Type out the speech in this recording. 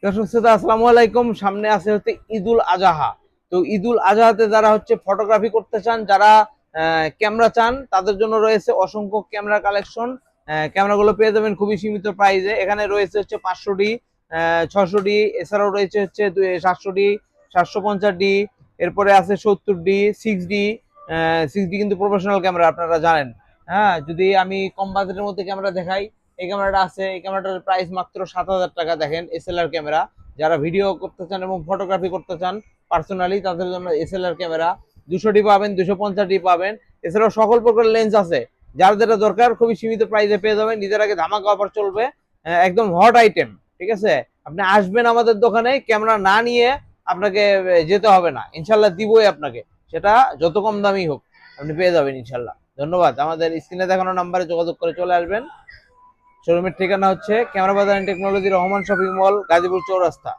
দর্শক শ্রোতা আসসালামু আলাইকুম। সামনে আছে হচ্ছে ঈদুল আজহা। তো ঈদুল আজহাতে যারা হচ্ছে ফটোগ্রাফি করতে চান, যারা ক্যামেরা চান, তাদের জন্য রয়েছে অসংখ্য ক্যামেরা কালেকশন। ক্যামেরাগুলো পেয়ে যাবেন খুবই সীমিত প্রাইসে। এখানে রয়েছে হচ্ছে 500D, 600D, এছাড়াও রয়েছে হচ্ছে 700D, 750D, এরপরে আছে 70D, 6D। 6D কিন্তু প্রফেশনাল ক্যামেরা, আপনারা জানেন। হ্যাঁ, যদি আমি কম বাজেটের মধ্যে ক্যামেরা দেখাই, এই ক্যামেরাটা আছে। এই ক্যামেরাটার প্রাইস মাত্র 7,000 টাকা। দেখেন, এসএলআর ক্যামেরা। যারা ভিডিও করতে চান এবং ফটোগ্রাফি করতে চান পার্সোনালি, তাদের জন্য এসএলআর ক্যামেরা 200D পাবেন, 250D পাবেন। এছাড়াও সকল প্রকার লেন্স আছে। যার যেটা দরকার খুবই সীমিত প্রাইসে পেয়ে যাবেন। নিজের আগে ধামাকা অফার চলবে, একদম হট আইটেম। ঠিক আছে, আপনি আসবেন আমাদের দোকানে, ক্যামেরা না নিয়ে আপনাকে যেতে হবে না। ইনশাল্লাহ দিবই আপনাকে, সেটা যত কম দামি হোক আপনি পেয়ে যাবেন ইনশাল্লাহ। ধন্যবাদ। আমাদের স্ক্রিনে দেখানো নাম্বারে যোগাযোগ করে চলে আসবেন। শোরুমের ঠিকানা হচ্ছে camera Bazar and technology, Rahman shopping mall, Gazipur চৌরাস্তা।